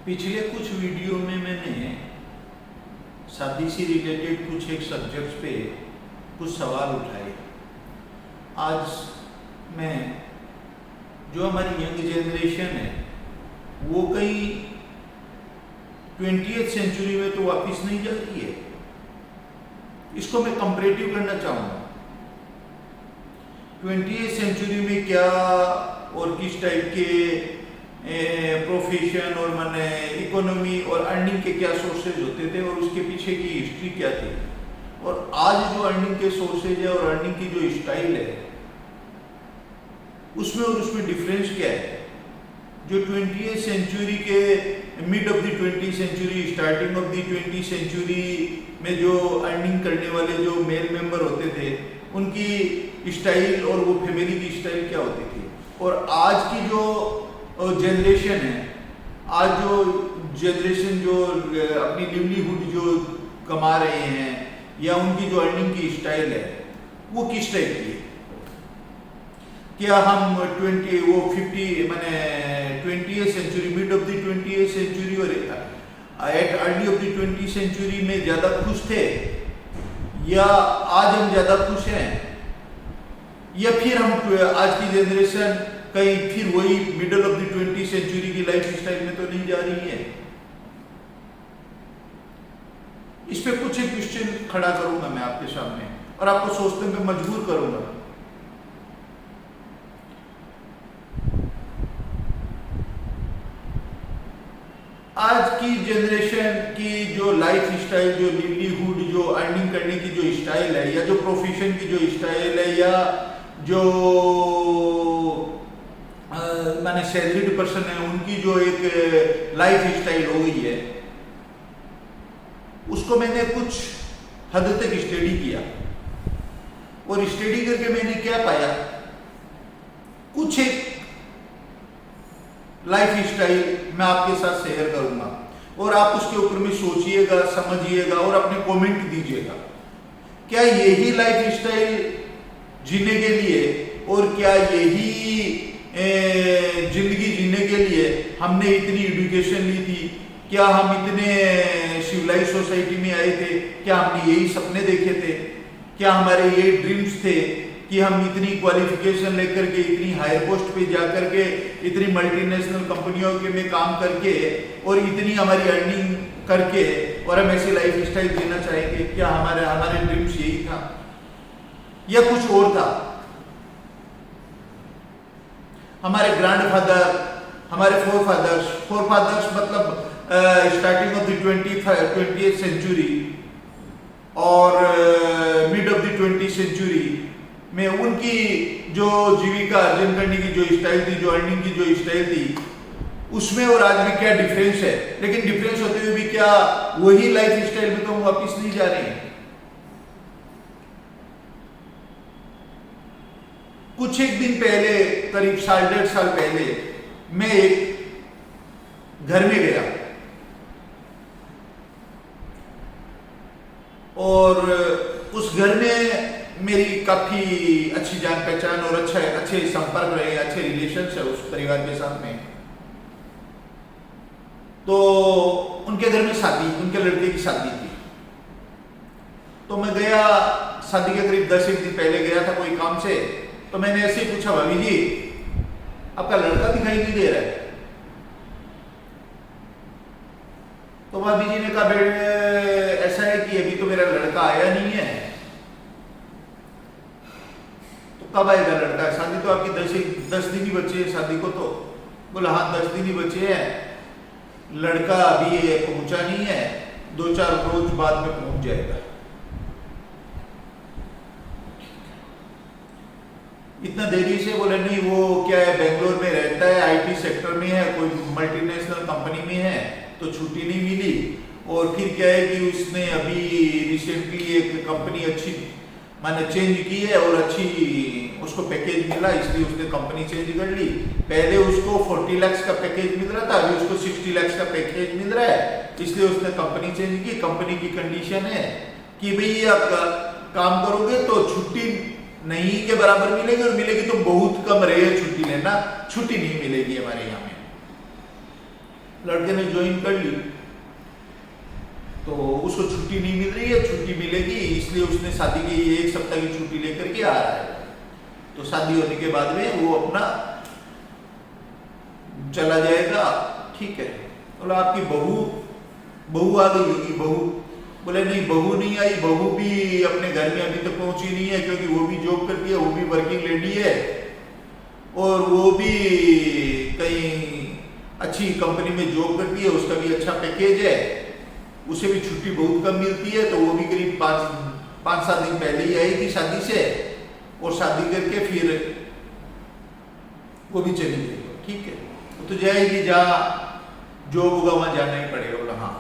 पिछले कुछ वीडियो में मैंने शादी से रिलेटेड कुछ एक सब्जेक्ट्स पे कुछ सवाल उठाए। आज मैं जो हमारी यंग जनरेशन है वो कहीं 20th सेंचुरी में तो वापस नहीं जा रही है, इसको मैं कंपैरेटिव करना चाहूँगा। 20th सेंचुरी में क्या और किस टाइप के प्रोफेशन और माने इकोनॉमी और अर्निंग के क्या सोर्सेज होते थे और उसके पीछे की हिस्ट्री क्या थी, और आज जो अर्निंग के सोर्सेज है और अर्निंग की जो स्टाइल है उसमें और उसमें डिफरेंस क्या है। जो 20th सेंचुरी के mid of the 20th century starting of the 20th century में जो अर्निंग करने वाले जो मेल मेंबर होते थे उनकी स्टाइल और वो फैमिली की स्टाइल क्या होती थी, और आज की जो जनरेशन है, आज जो जनरेशन जो अपनी लिवलीहुड जो कमा रहे हैं या उनकी जो अर्निंग की स्टाइल है वो किस टाइप की है। क्या हम 20th century mid of the 20th century और at early of the 20th century में ज्यादा खुश थे, या आज हम ज्यादा खुश हैं, या फिर हम आज की जनरेशन कहीं फिर वही middle of the 20th century की लाइफ स्टाइल में तो नहीं जा रही है। इस पे कुछ एक क्वेश्चन खड़ा करूंगा मैं आपके सामने और आपको सोचने में मजबूर करूंगा। आज की जनरेशन की जो लाइफ स्टाइल, जो लिवलीहुड, जो अर्निंग करने की जो स्टाइल है, या जो प्रोफेशन की जो स्टाइल है, या जो माने सैलरीड पर्सन है उनकी जो एक लाइफ स्टाइल हो गई है, उसको मैंने कुछ हद तक स्टडी किया, और स्टडी करके मैंने क्या पाया, कुछ एक लाइफ स्टाइल मैं आपके साथ शेयर करूंगा और आप उसके ऊपर में सोचिएगा, समझिएगा और अपने कमेंट दीजिएगा। क्या यही लाइफ स्टाइल जीने के लिए और क्या यही जिंदगी जीने के लिए हमने इतनी एजुकेशन ली थी, क्या हम इतने सिविलाइज सोसाइटी में आए थे, क्या हमने यही सपने देखे थे, क्या हमारे ये ड्रीम्स थे कि हम इतनी क्वालिफिकेशन लेकर के इतनी हायर पोस्ट पे जाकर के इतनी मल्टीनेशनल कंपनियों के में काम करके और इतनी हमारी अर्निंग करके और हम ऐसी लाइफ स्टाइल जीना चाहेंगे? क्या हमारे ड्रीम्स यही था या कुछ और था? हमारे ग्रैंडफादर, हमारे फोरफादर्स मतलब starting of the 20th century और mid of the 20th century में उनकी जो जीविका अर्जन करने की जो स्टाइल थी, जो अर्निंग की जो स्टाइल थी, उसमें और आज में क्या डिफरेंस है। लेकिन डिफरेंस होते हुए भी क्या वही लाइफ स्टाइल में तो हम वापिस नहीं जा रहे हैं। कुछ एक दिन पहले, करीब 1.5 साल पहले, मैं एक घर में गया और उस घर में मेरी काफी अच्छी जान पहचान और अच्छे संपर्क रहे, अच्छे रिलेशन है उस परिवार के साथ में। तो उनके घर में शादी, उनके लड़के की शादी थी, तो मैं गया। शादी के करीब 10 दिन पहले गया था कोई काम से, तो मैंने ऐसे ही पूछा, भाभी जी आपका लड़का दिखाई नहीं दे रहा है? तो भाभी जी ने कहा, बेटे ऐसा है कि अभी तो मेरा लड़का आया नहीं है। तो कब आएगा लड़का? शादी तो आपकी 10 दिन ही बचे हैं शादी को। तो बोला हाँ 10 दिन ही बचे हैं, लड़का अभी पहुंचा नहीं है, 2-4 रोज बाद में पहुंच जाएगा। इतना देरी से? बोले नहीं, वो क्या है बेंगलोर में रहता है, आईटी सेक्टर में है, कोई मल्टीनेशनल कंपनी में है, तो छुट्टी नहीं मिली। और फिर क्या है कि उसने अभी रिसेंटली एक कंपनी अच्छी माने चेंज की है और अच्छी उसको पैकेज मिला, इसलिए उसने कंपनी चेंज कर ली। पहले उसको 40 लाख का पैकेज मिल रहा था, अभी उसको 60 लाख का पैकेज मिल रहा है, इसलिए उसने कंपनी चेंज की। कंपनी की कंडीशन है कि भाई आप काम करोगे तो छुट्टी नहीं के बराबर मिलेगी, और मिलेगी तो बहुत कम रहे छुट्टी लेना, छुट्टी नहीं मिलेगी हमारे यहाँ में। लड़के ने ज्वाइन कर ली, तो उसको छुट्टी नहीं मिल रही है, छुट्टी मिलेगी इसलिए उसने शादी की 1 सप्ताह की छुट्टी लेकर के आ रहा है। तो शादी होने के बाद में वो अपना चला जाएगा, ठीक है। बोला आपकी बहू आ गई होगी, बहू। बोले नहीं, बहू नहीं आई, बहू भी अपने घर में अभी तक पहुंची नहीं है, क्योंकि वो भी जॉब करती है, वो भी वर्किंग लेडी है, और वो भी कहीं अच्छी कंपनी में जॉब करती है, उसका भी अच्छा पैकेज है, उसे भी छुट्टी बहुत कम मिलती है, तो वो भी करीब 5-7 दिन पहले ही आई थी शादी से, और शादी करके फिर वो भी चली गई, ठीक है। तो जाएगी, जहाँ जॉब होगा वहां जाना ही पड़ेगा। बोला हाँ।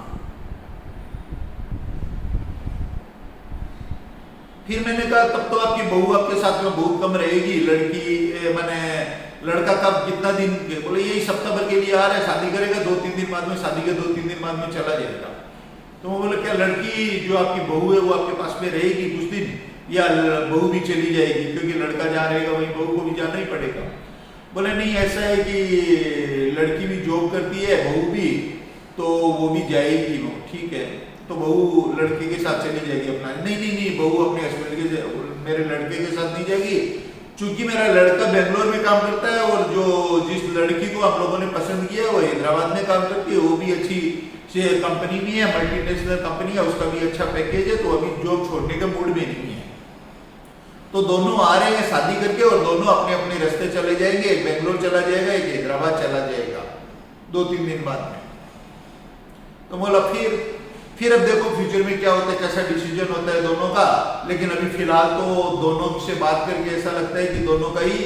फिर मैंने कहा तब तो आपकी बहू आपके साथ में बहुत कम रहेगी, लड़का कब कितना दिन के? बोले यही सप्ताह भर के लिए आ रहा है, शादी करेगा 2-3 दिन बाद में, शादी के 2-3 दिन बाद में चला जाएगा। तो वो बोले क्या लड़की जो आपकी बहू है वो आपके पास में रहेगी कुछ दिन, या बहू भी चली जाएगी? क्योंकि लड़का जहाँ रहेगा वहीं बहू को भी जाना ही पड़ेगा। बोले नहीं, ऐसा है कि लड़की भी जॉब करती है, बहू भी, तो वो भी जाएगी वो, ठीक है। तो बहू लड़के के साथ चली जाएगी अपना। नहीं, बहू अपने हस्बैंड के, मेरे लड़के के साथ नहीं जाएगी, क्योंकि मेरा लड़का बेंगलोर में काम करता है, और जिस लड़की को आप लोगों ने पसंद किया वो हैदराबाद में काम करती है, वो भी अच्छी कंपनी में है, मल्टीनेशनल कंपनी है, उसका भी अच्छा पैकेज है, तो अभी जॉब छोड़ने का मूड में नहीं है। तो दोनों आ रहे हैं शादी करके, और दोनों अपने अपने रास्ते चले जाएंगे, एक बेंगलोर चला जाएगा, एक हैदराबाद चला जाएगा 2-3 दिन बाद में। तो बोला फिर अब देखो फ्यूचर में क्या होता है, कैसा डिसीजन होता है दोनों का। लेकिन अभी फिलहाल तो दोनों से बात करके ऐसा लगता है कि दोनों का ही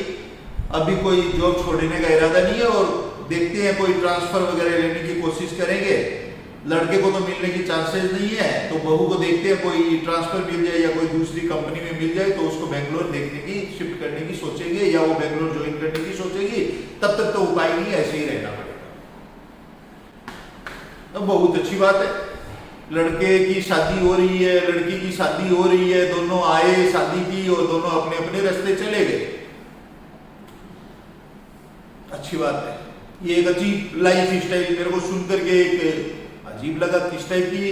अभी कोई जॉब छोड़ने का इरादा नहीं है, और देखते हैं कोई ट्रांसफर वगैरह लेने की कोशिश करेंगे। लड़के को तो मिलने की चांसेस नहीं है, तो बहू को देखते हैं कोई ट्रांसफर मिल जाए या कोई दूसरी कंपनी में मिल जाए, तो उसको बेंगलोर देखने की, शिफ्ट करने की सोचेंगे, या वो बेंगलोर ज्वाइन करने की सोचेगी। तब तक तो उपाय नहीं है, ऐसे ही रहना पड़ेगा। तो बहुत अच्छी बात है, लड़के की शादी हो रही है, लड़की की शादी हो रही है, दोनों आए, शादी की, और दोनों अपने अपने रास्ते चले गए। अच्छी बात है। ये एक अजीब लाइफ स्टाइल मेरे को सुनकर के एक अजीब लगा, किस टाइप की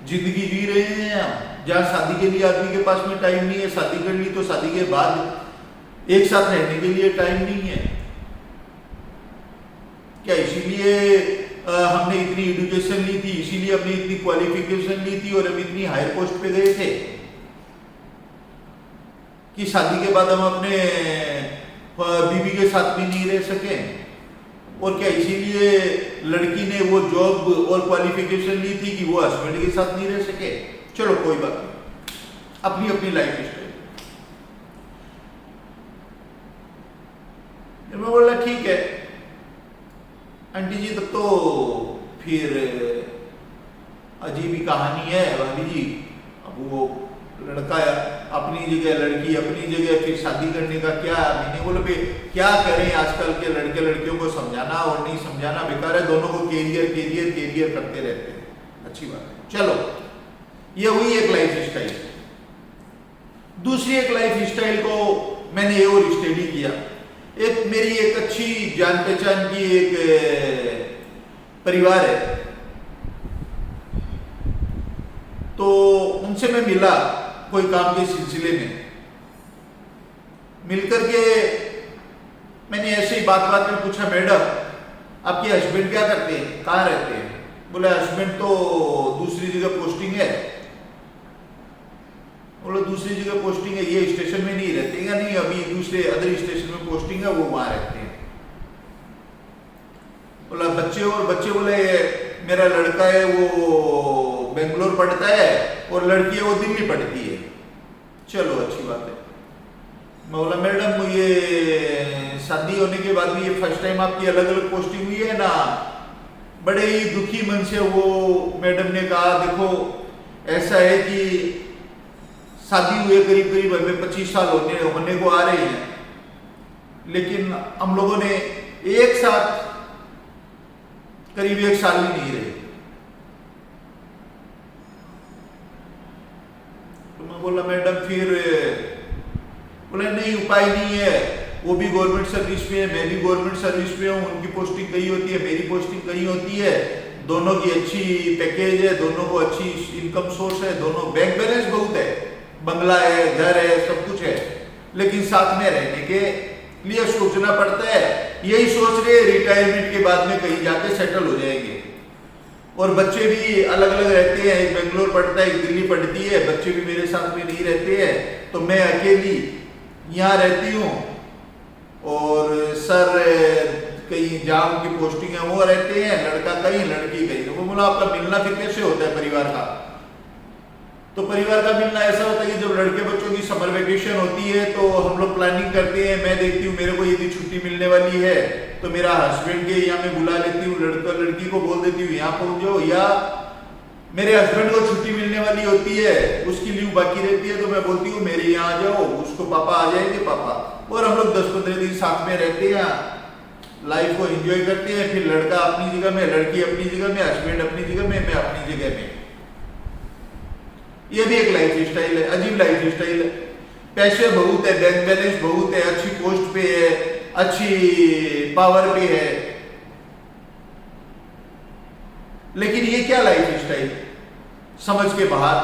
जिंदगी जी रहे हैं हम, जहाँ शादी के लिए आदमी के पास में टाइम नहीं है, शादी कर ली तो शादी के बाद एक साथ रहने के लिए टाइम नहीं है। क्या इसीलिए हमने इतनी एजुकेशन ली थी, इसीलिए हमने इतनी क्वालिफिकेशन ली थी, और हम इतनी हायर पोस्ट पे गए थे कि शादी के बाद हम अपने बीवी के साथ भी नहीं रह सके? और क्या इसीलिए लड़की ने वो जॉब और क्वालिफिकेशन ली थी कि वो हस्बैंड के साथ नहीं रह सके? चलो कोई बात नहीं, अपनी अपनी लाइफ स्टाइल। मैं बोला ठीक है आंटी जी, तब तो फिर अजीब ही कहानी है भाभी जी। अब वो लड़का अपनी जगह, लड़की अपनी जगह, फिर शादी करने का क्या? मैंने बोला भाई क्या करें, आजकल के लड़के लड़कियों को समझाना और नहीं समझाना बेकार है, दोनों को कैरियर कैरियर कैरियर करते रहते हैं। अच्छी बात है, चलो ये हुई एक लाइफ स्टाइल। दूसरी एक लाइफ स्टाइल को मैंने और स्टडी किया। एक मेरी एक अच्छी जान पहचान की एक परिवार है, तो उनसे मैं मिला कोई काम के सिलसिले में। मिलकर के मैंने ऐसे ही बात बात में पूछा, मैडम आपके हस्बैंड क्या करते हैं, कहाँ रहते हैं? बोले हस्बैंड तो दूसरी जगह पोस्टिंग है। बोले दूसरी जगह पोस्टिंग है, ये स्टेशन में नहीं रहते? या नहीं, अभी दूसरे अदर स्टेशन में पोस्टिंग है, वो वहां रहते हैं। बोला बच्चे? और बच्चे? बोले मेरा लड़का है वो बेंगलोर पढ़ता है, और लड़की है वो दिल्ली पढ़ती है। चलो अच्छी बात है। मैं बोला मैडम ये शादी होने के बाद भी ये फर्स्ट टाइम आपकी अलग अलग पोस्टिंग हुई है ना? बड़े ही दुखी मन से वो मैडम ने कहा देखो ऐसा है कि शादी हुए करीब करीब हमें 25 साल होने को आ रहे हैं, लेकिन हम लोगों ने एक साथ करीब 1 साल भी नहीं रहे। तो मैं बोला मैडम फिर? बोले नहीं उपाय नहीं है, वो भी गवर्नमेंट सर्विस में है, मैं भी गवर्नमेंट सर्विस में हूँ। उनकी पोस्टिंग कहीं होती है, मेरी पोस्टिंग कहीं होती है। दोनों की अच्छी पैकेज है, दोनों को अच्छी इनकम सोर्स है, दोनों बैंक बैलेंस बहुत है, बंगला है, घर है, सब कुछ है, लेकिन साथ में रहने के लिए सोचना पड़ता है। यही सोच रहे रिटायरमेंट के बाद में कहीं जाके सेटल हो जाएंगे। और बच्चे भी अलग अलग रहते हैं, एक बेंगलोर पढ़ता है, एक दिल्ली पढ़ती है, बच्चे भी मेरे साथ में नहीं रहते हैं, तो मैं अकेली यहाँ रहती हूँ। और सर कहीं जहाँ उनकी पोस्टिंग है वो रहते हैं, लड़का कहीं लड़की कहीं। तो वो बोला आपका मिलना फिर कैसे होता है परिवार का? तो परिवार का मिलना ऐसा होता है कि जब लड़के बच्चों की समर वेकेशन होती है तो हम लोग प्लानिंग करते हैं। मैं देखती हूँ मेरे को यदि छुट्टी मिलने वाली है तो मेरा हस्बैंड के यहाँ मैं बुला लेती हूँ, लड़का लड़की को बोल देती हूँ यहाँ पहुंच जाओ, या मेरे हस्बैंड को छुट्टी मिलने वाली होती है, उसकी लीव बाकी रहती है तो मैं बोलती हूँ मेरे यहाँ आ जाओ, उसको पापा आ जाएंगे पापा, और हम लोग 10-15 दिन साथ में रहते हैं, लाइफ को एंजॉय करते हैं। फिर लड़का अपनी जगह में, लड़की अपनी जगह में, हस्बैंड अपनी जगह में, मैं अपनी जगह में। ये भी एक लाइफ स्टाइल है, अजीब लाइफ स्टाइल है। पैसे बहुत है, बैंक बैलेंस बहुत है, अच्छी पोस्ट पे है, अच्छी पावर पे है, लेकिन ये क्या लाइफ स्टाइल, समझ के बाहर,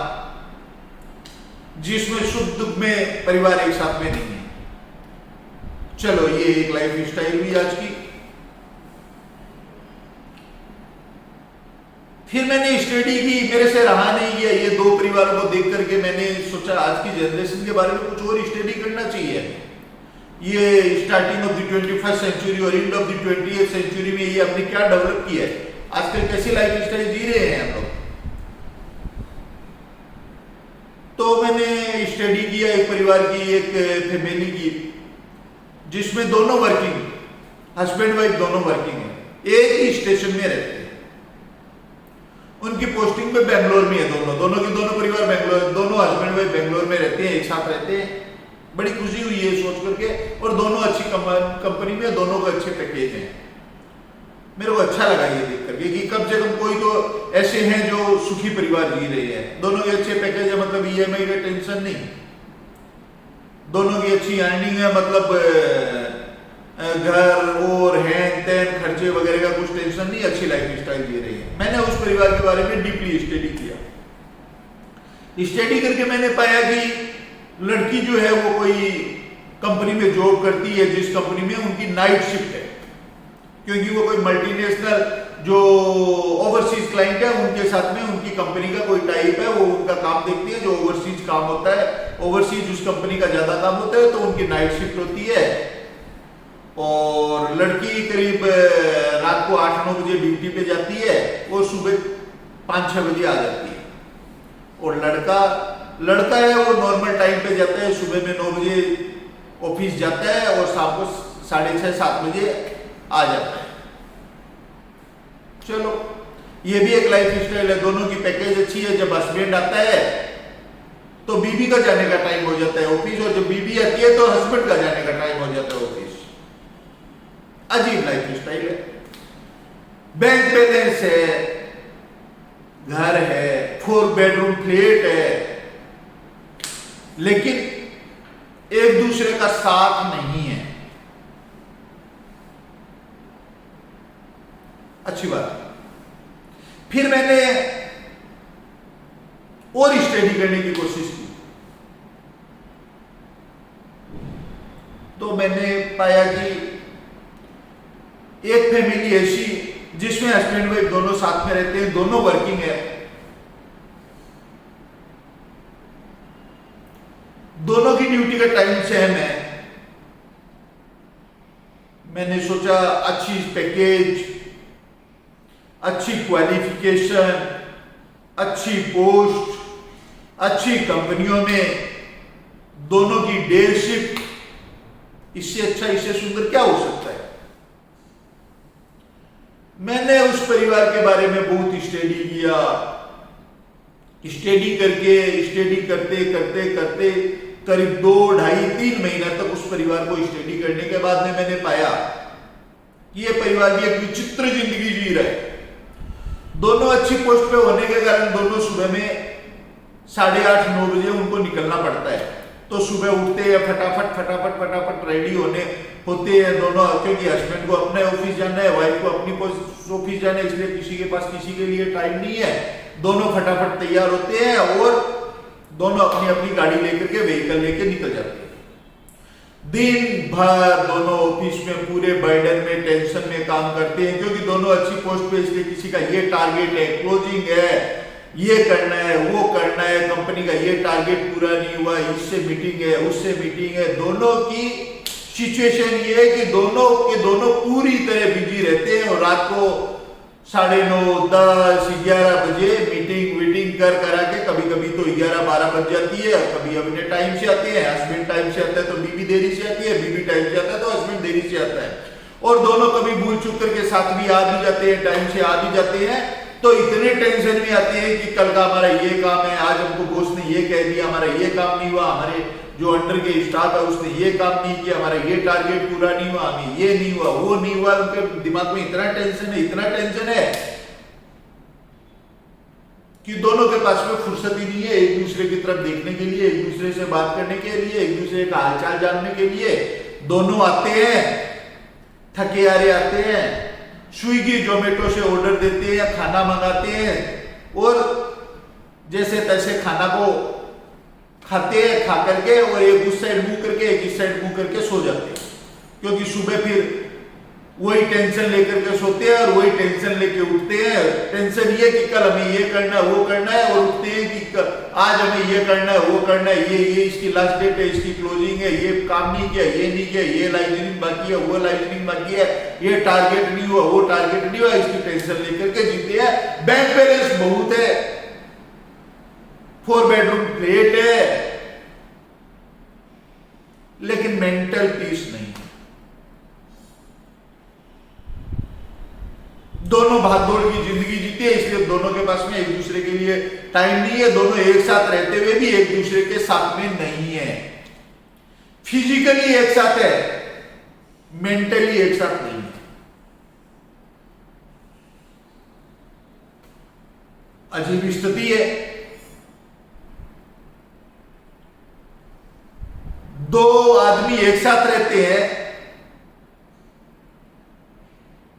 जिसमें सुख दुख में परिवार एक साथ में नहीं है। चलो ये एक लाइफ स्टाइल भी आज की। फिर मैंने स्टडी की, मेरे से रहा नहीं गया ये दो परिवारों को देख करके। मैंने सोचा आज की जनरेशन के बारे में कुछ और स्टडी करना चाहिए। ये starting of the 21st century और end of the 20th century में ये हमने क्या डेवलप किया है, आजकल कैसी लाइफ स्टाइल जी रहे हैं हम लोग। तो मैंने स्टडी किया एक परिवार की, एक फैमिली की, जिसमें दोनों वर्किंग, हस्बैंड वाइफ दोनों वर्किंग है, एक ही स्टेशन में रहते हैं। उनकी पोस्टिंग में बेंगलोर में है, दोनों परिवार बेंगलोर, दोनों हस्बैंड वाइफ बेंगलोर में रहते हैं, एक साथ रहते हैं। बड़ी खुशी हुई है सोच करके। और दोनों अच्छी कंपनी में, दोनों को अच्छे पैकेज हैं। मेरे को अच्छा लगा ये देख करके कि कम से कम कोई तो ऐसे हैं जो सुखी परिवार जी रहे हैं। दोनों के अच्छे पैकेज है, मतलब ईएमआई का टेंशन नहीं, दोनों की अच्छी अर्निंग है, मतलब घर और हैन तैन खर्चे वगैरह का कुछ टेंशन नहीं, अच्छी लाइफ स्टाइल जी रही है। मैंने उस परिवार के बारे में डीपली स्टडी किया। स्टडी करके मैंने पाया कि लड़की जो है वो कोई कंपनी में जॉब करती है, जिस कंपनी में उनकी नाइट शिफ्ट है, क्योंकि वो कोई मल्टीनेशनल जो ओवरसीज क्लाइंट है उनके साथ में उनकी कंपनी का कोई टाइप है, वो उनका काम देखती है। जो ओवरसीज काम होता है, ओवरसीज उस कंपनी का ज्यादा काम होता है, तो उनकी नाइट शिफ्ट होती है। और लड़की करीब रात को 8-9 बजे ड्यूटी पे जाती है, वो सुबह 5-6 बजे आ जाती है। और लड़का है वो नॉर्मल टाइम पे जाता है, सुबह में 9 बजे ऑफिस जाता है और शाम को 6:30-7 बजे आ जाता है। चलो ये भी एक लाइफ स्टाइल है, दोनों की पैकेज अच्छी है। जब हस्बैंड आता है तो बीबी का जाने का टाइम हो जाता है ऑफिस, और जब बीबी आती है तो हस्बैंड का जाने का टाइम हो जाता है ऑफिस। अजीब लाइफ स्टाइल है। बैंक बैलेंस है, घर है, 4 बेडरूम फ्लैट है, लेकिन एक दूसरे का साथ नहीं है। अच्छी बात। फिर मैंने और स्टडी करने की कोशिश की, तो मैंने पाया कि एक फैमिली ऐसी जिसमें हस्बैंड वाइफ दोनों साथ में रहते हैं, दोनों वर्किंग है, दोनों की ड्यूटी का टाइम सेम है। मैंने सोचा अच्छी पैकेज, अच्छी क्वालिफिकेशन, अच्छी पोस्ट, अच्छी कंपनियों में दोनों की डे शिफ्ट, इससे अच्छा, इससे सुंदर क्या हो सकता है। मैंने उस परिवार के बारे में बहुत स्टडी किया। स्टडी करते करते करीब 2-2.5-3 महीना तक उस परिवार को स्टडी करने के बाद में मैंने पाया कि ये परिवार भी एक विचित्र जिंदगी जी रहा है। दोनों अच्छी पोस्ट पे होने के कारण दोनों सुबह में 8:30-9 बजे उनको निकलना पड़ता है। तो सुबह उठते हैं फटाफट फटाफट फटाफट रेडी होते हैं दोनों, क्योंकि हस्बैंड को अपने ऑफिस जाना है, वाइफ को अपनी ऑफिस जाना है, इसलिए किसी के पास किसी के लिए टाइम नहीं है। दोनों फटाफट तैयार होते हैं और दोनों अपनी अपनी गाड़ी लेकर के व्हीकल लेके निकल जाते हैं। दिन भर दोनों ऑफिस में पूरे बर्डन में टेंशन में काम करते हैं, क्योंकि दोनों अच्छी पोस्ट पे, इसलिए किसी का ये टारगेट है, क्लोजिंग है, ये करना है, वो करना है, कंपनी का ये टारगेट पूरा नहीं हुआ, इससे मीटिंग है, उससे मीटिंग है। दोनों की सिचुएशन ये है कि दोनों के दोनों पूरी तरह बिजी रहते हैं और रात को 9:30, 10, 11 बजे मीटिंग कर करा के कभी कभी तो 11-12 बज जाती है। कभी अपने टाइम से आते हैं, हस्बैंड टाइम से आता है तो बीवी देरी से आती है, बीवी टाइम से आता है तो हस्बैंड देरी से आता है, और दोनों कभी भूल चूक करके साथ भी आ भी जाते हैं, टाइम से आ भी जाते हैं। तो इतने टेंशन में आते हैं कि कल का हमारा ये काम है, आज हमको बॉस ने ये कह दिया, हमारा ये काम नहीं हुआ, हमारे जो अंडर के स्टाफ है उसने ये काम नहीं किया, हमारा ये टारगेट पूरा नहीं हुआ, हमें ये नहीं हुआ, वो नहीं हुआ। उनके दिमाग में इतना टेंशन है कि दोनों के पास में फुर्सत ही नहीं है एक दूसरे की तरफ देखने के लिए, एक दूसरे से बात करने के लिए, एक दूसरे का हालचाल जानने के लिए। दोनों आते हैं, थके हारे आते हैं, स्विगी जोमेटो से ऑर्डर देते हैं, खाना मंगाते हैं और जैसे तैसे खाना को खाते हैं, खा करके और एक उस साइड मुंह करके एक इस साइड मुंह करके सो जाते हैं, क्योंकि सुबह फिर वही टेंशन लेकर के सोते हैं और वही टेंशन लेके उठते हैं। टेंशन ये कि कल हमें ये करना है, वो करना है, और उठते हैं कि आज हमें ये करना है, वो करना है, ये इसकी लास्ट डेट है, इसकी क्लोजिंग है, ये काम नहीं किया, ये नहीं किया, ये लाइजनिंग बाकी है, वो लाइजनिंग बाकी है, ये टारगेट नहीं हुआ, वो टारगेट नहीं हुआ, इसकी टेंशन लेकर के जीते हैं। बैंक बैलेंस बहुत है, 4 बेडरूम फ्लैट है, लेकिन मेंटल पीस नहीं। दोनों भागदौड़ की जिंदगी जीते हैं, इसलिए दोनों के पास में एक दूसरे के लिए टाइम नहीं है। दोनों एक साथ रहते हुए भी एक दूसरे के साथ में नहीं है। फिजिकली एक साथ है, मेंटली एक साथ नहीं है। अजीब स्थिति है। दो आदमी एक साथ रहते हैं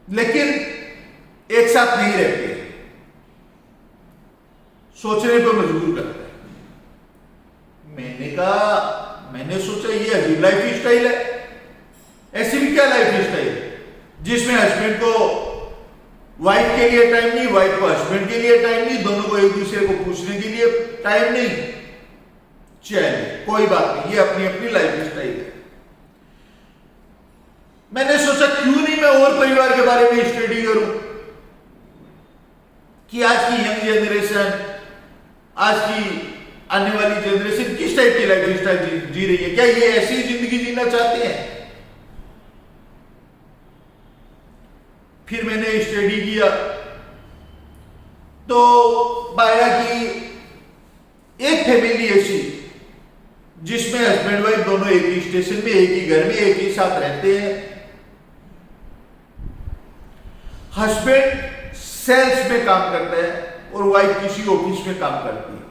लेकिन एक साथ नहीं रहते, सोचने पर मजबूर करते हैं। मैंने सोचा ये अजीब लाइफ स्टाइल है। ऐसी भी क्या लाइफ स्टाइल है जिसमें हस्बैंड को वाइफ के लिए टाइम नहीं, वाइफ को हस्बैंड के लिए टाइम नहीं, दोनों को एक दूसरे को पूछने के लिए टाइम नहीं। चलिए कोई बात नहीं, ये अपनी अपनी लाइफ स्टाइल है। मैंने सोचा क्यों नहीं मैं और परिवार के बारे में स्टडी करूं कि आज की यंग जनरेशन, आज की आने वाली जनरेशन किस टाइप की लाइफ स्टाइल जी रही है, क्या ये ऐसी जिंदगी जीना चाहते हैं। फिर मैंने स्टडी किया तो पाया कि एक फैमिली ऐसी जिसमें हस्बैंड वाइफ दोनों एक ही स्टेशन में, एक ही घर में, एक ही साथ रहते हैं। हस्बैंड सेल्स में काम करता है और वाइफ किसी ऑफिस में काम करती है।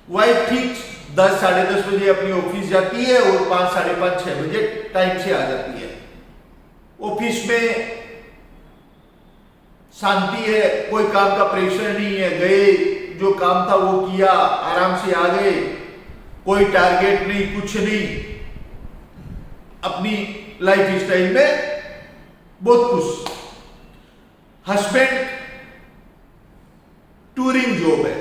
वाइफ ठीक 10, 10:30 बजे अपनी ऑफिस जाती है और 5, 5:30, 6 बजे टाइम से आ जाती है। ऑफिस में शांति है, कोई काम का प्रेशर नहीं है, गए जो काम था वो किया, आराम से आ गए, कोई टारगेट नहीं, कुछ नहीं, अपनी लाइफ स्टाइल में बहुत खुश। हस्बैंड टूरिंग जॉब है,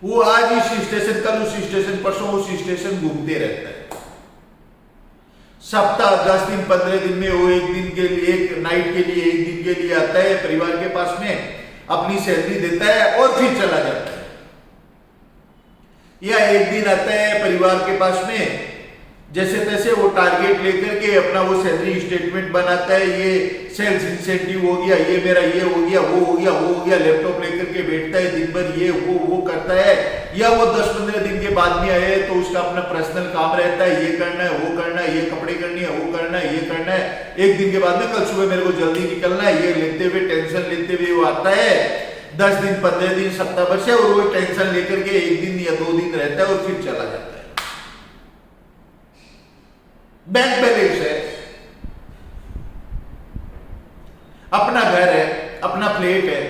वो आज इस स्टेशन, कल उस स्टेशन, परसों उस स्टेशन घूमते रहता है। सप्ताह 10 दिन 15 दिन में वो एक दिन के लिए, एक नाइट के लिए, एक दिन के लिए आता है परिवार के पास में, अपनी सैलरी देता है और फिर चला जाता है। या एक दिन आता है परिवार के पास में, जैसे तैसे वो टारगेट लेकर के अपना वो सैलरी स्टेटमेंट बनाता है, ये सेल्स इंसेंटिव हो गया, ये मेरा ये हो गया, वो हो गया, वो हो गया, लैपटॉप लेकर के बैठता है दिन भर, ये वो करता है। या वो 10-15 दिन के बाद में आए तो उसका अपना पर्सनल काम रहता है, ये करना है, वो करना है, ये कपड़े करनी है, वो करना है, ये करना है। एक दिन के बाद में कल सुबह मेरे को जल्दी निकलना है, ये लेते हुए, टेंशन लेते हुए वो आता है। 10 दिन 15 दिन सप्ताह भर से, और वो टेंशन लेकर के 1 दिन या 2 दिन रहता है और फिर चला जाता है। बैंक बैलेंस है, अपना घर है, अपना फ्लैट है,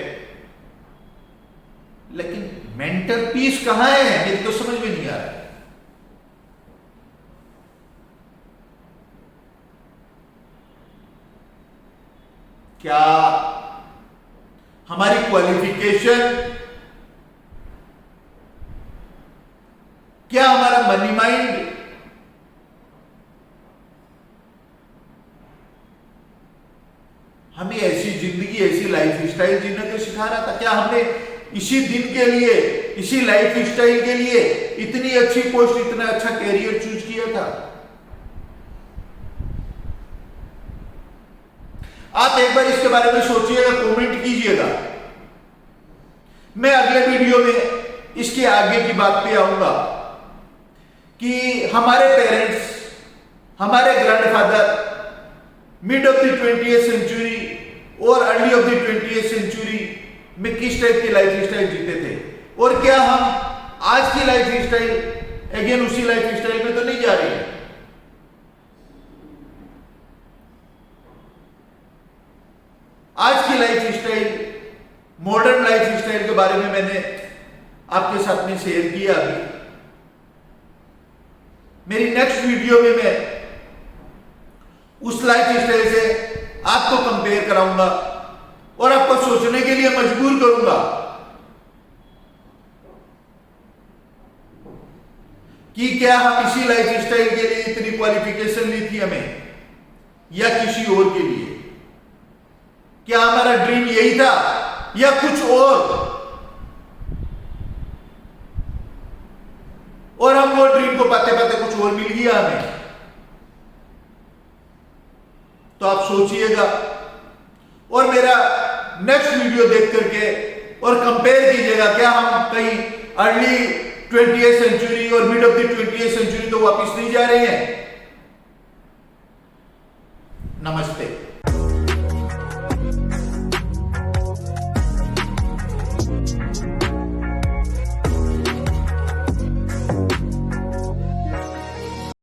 लेकिन मेंटल पीस कहां है, मेरी तो समझ में नहीं आ रहा है। क्या हमारी क्वालिफिकेशन, क्या हमारा मनी माइंड, हमें ऐसी जिंदगी, ऐसी लाइफ स्टाइल जीने को सिखा रहा था? क्या हमने इसी दिन के लिए, इसी लाइफ स्टाइल के लिए इतनी अच्छी पोस्ट, इतना अच्छा कैरियर चूज किया था? आप एक बार इसके बारे में सोचिएगा, कमेंट कीजिएगा। मैं अगले वीडियो में इसके आगे की बात पे आऊंगा कि हमारे पेरेंट्स, हमारे grandfather mid of the 20th century और early of the 20th century में किस टाइप की लाइफ स्टाइल जीते थे, और क्या हम आज की लाइफ स्टाइल अगेन उसी लाइफ स्टाइल में तो नहीं जा रहे हैं? आज की life style, modern life style के बारे में मैंने आपके साथ में शेयर किया। अभी मेरी नेक्स्ट वीडियो में मैं उस लाइफ स्टाइल से आपको कंपेयर कराऊंगा और आपको सोचने के लिए मजबूर करूंगा कि क्या हम इसी लाइफ स्टाइल के लिए इतनी क्वालिफिकेशन ली थी हमें, या किसी और के लिए? क्या हमारा ड्रीम यही था या कुछ और हम वो ड्रीम को पाते पाते कुछ और मिल गया हमें? तो आप सोचिएगा और मेरा नेक्स्ट वीडियो देख करके और कंपेयर कीजिएगा, क्या हम कहीं अर्ली 20th सेंचुरी और mid of the 20th century तो वापस नहीं जा रहे हैं? नमस्ते।